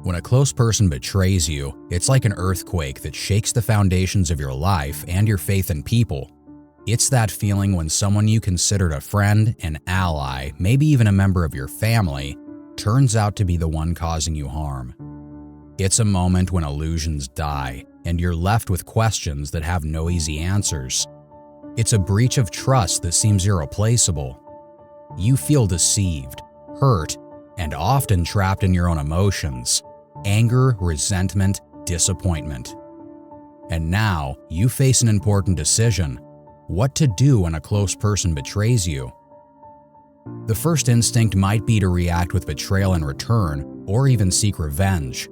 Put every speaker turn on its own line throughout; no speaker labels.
When a close person betrays you, it's like an earthquake that shakes the foundations of your life and your faith in people. It's that feeling when someone you considered a friend, an ally, maybe even a member of your family, turns out to be the one causing you harm. It's a moment when illusions die, and you're left with questions that have no easy answers. It's a breach of trust that seems irreplaceable. You feel deceived, hurt, and often trapped in your own emotions: anger, resentment, disappointment. And now, you face an important decision: what to do when a close person betrays you. The first instinct might be to react with betrayal in return, or even seek revenge.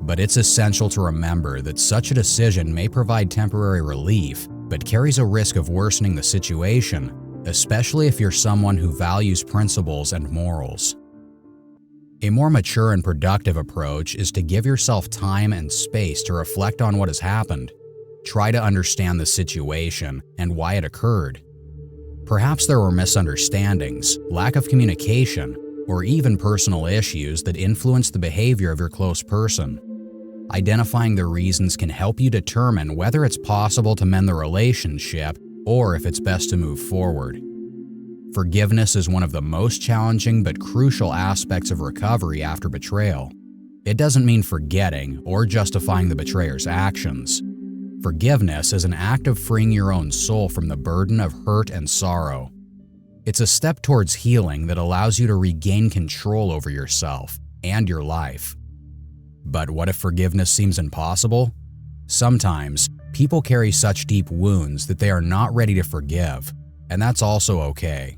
But it's essential to remember that such a decision may provide temporary relief, but carries a risk of worsening the situation, especially if you're someone who values principles and morals. A more mature and productive approach is to give yourself time and space to reflect on what has happened. Try to understand the situation and why it occurred. Perhaps there were misunderstandings, lack of communication, or even personal issues that influenced the behavior of your close person. Identifying the reasons can help you determine whether it's possible to mend the relationship or if it's best to move forward. Forgiveness is one of the most challenging but crucial aspects of recovery after betrayal. It doesn't mean forgetting or justifying the betrayer's actions. Forgiveness is an act of freeing your own soul from the burden of hurt and sorrow. It's a step towards healing that allows you to regain control over yourself and your life. But what if forgiveness seems impossible? Sometimes, people carry such deep wounds that they are not ready to forgive, and that's also okay.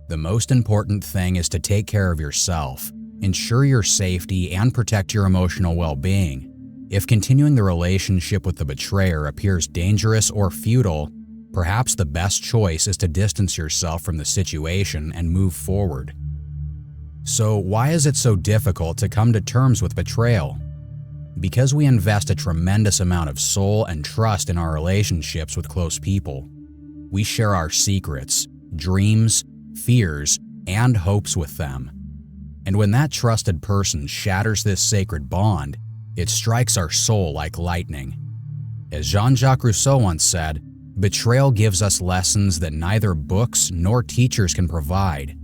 The most important thing is to take care of yourself, ensure your safety, and protect your emotional well-being. If continuing the relationship with the betrayer appears dangerous or futile, perhaps the best choice is to distance yourself from the situation and move forward. So why is it so difficult to come to terms with betrayal? Because we invest a tremendous amount of soul and trust in our relationships with close people. We share our secrets, dreams, fears, and hopes with them. And when that trusted person shatters this sacred bond, it strikes our soul like lightning. As Jean-Jacques Rousseau once said, "Betrayal gives us lessons that neither books nor teachers can provide."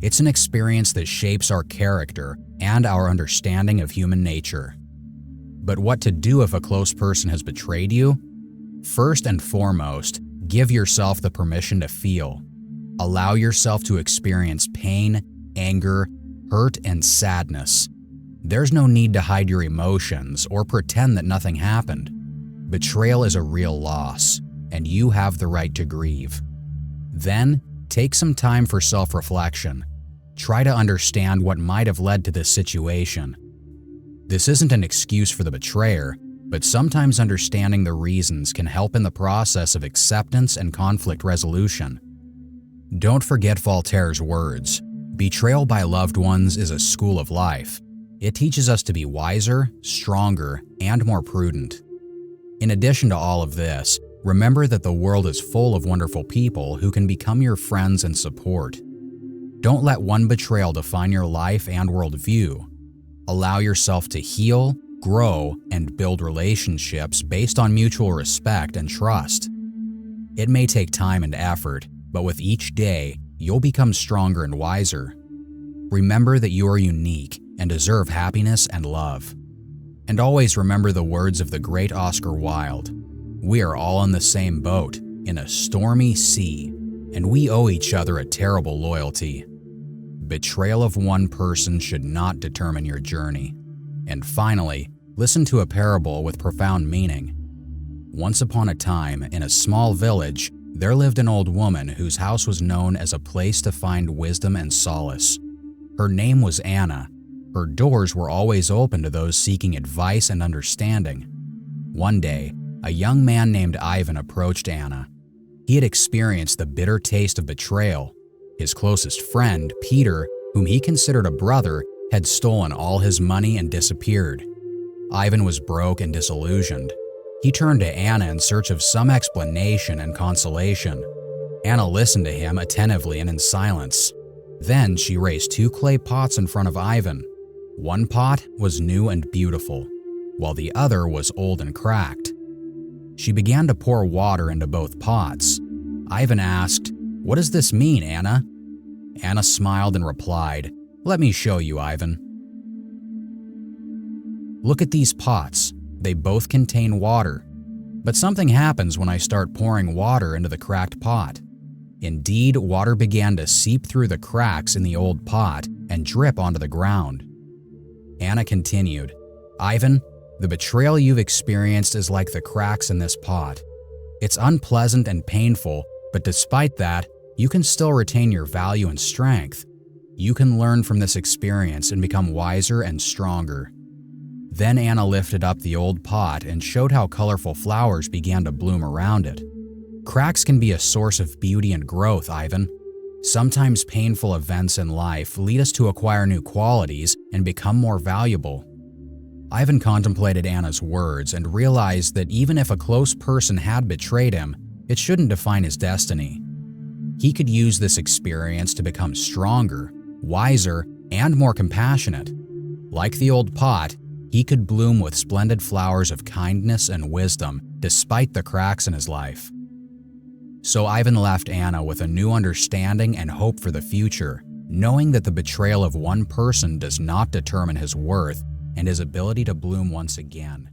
It's an experience that shapes our character and our understanding of human nature. But what to do if a close person has betrayed you? First and foremost, give yourself the permission to feel. Allow yourself to experience pain, anger, hurt, and sadness. There's no need to hide your emotions or pretend that nothing happened. Betrayal is a real loss, and you have the right to grieve. Then, take some time for self-reflection. Try to understand what might have led to this situation. This isn't an excuse for the betrayer, but sometimes understanding the reasons can help in the process of acceptance and conflict resolution. Don't forget Voltaire's words: "Betrayal by loved ones is a school of life." It teaches us to be wiser, stronger, and more prudent. In addition to all of this, remember that the world is full of wonderful people who can become your friends and support. Don't let one betrayal define your life and worldview. Allow yourself to heal, grow, and build relationships based on mutual respect and trust. It may take time and effort, but with each day, you'll become stronger and wiser. Remember that you are unique and deserve happiness and love. And always remember the words of the great Oscar Wilde: "We are all in the same boat, in a stormy sea, and we owe each other a terrible loyalty." Betrayal of one person should not determine your journey. And finally, listen to a parable with profound meaning. Once upon a time, in a small village, there lived an old woman whose house was known as a place to find wisdom and solace. Her name was Anna. Her doors were always open to those seeking advice and understanding. One day, a young man named Ivan approached Anna. He had experienced the bitter taste of betrayal. His closest friend, Peter, whom he considered a brother, had stolen all his money and disappeared. Ivan was broke and disillusioned. He turned to Anna in search of some explanation and consolation. Anna listened to him attentively and in silence. Then she raised 2 clay pots in front of Ivan. One pot was new and beautiful, while the other was old and cracked. She began to pour water into both pots. Ivan asked, "What does this mean, Anna?" Anna smiled and replied, "Let me show you, Ivan. Look at these pots. They both contain water. But something happens when I start pouring water into the cracked pot." Indeed, water began to seep through the cracks in the old pot and drip onto the ground. Anna continued, "Ivan, the betrayal you've experienced is like the cracks in this pot. It's unpleasant and painful, but despite that, you can still retain your value and strength. You can learn from this experience and become wiser and stronger." Then Anna lifted up the old pot and showed how colorful flowers began to bloom around it. Cracks can be a source of beauty and growth, Ivan. Sometimes painful events in life lead us to acquire new qualities and become more valuable. Ivan contemplated Anna's words and realized that even if a close person had betrayed him, it shouldn't define his destiny. He could use this experience to become stronger, wiser, and more compassionate. Like the old pot, he could bloom with splendid flowers of kindness and wisdom despite the cracks in his life. So Ivan left Anna with a new understanding and hope for the future, knowing that the betrayal of one person does not determine his worth and his ability to bloom once again.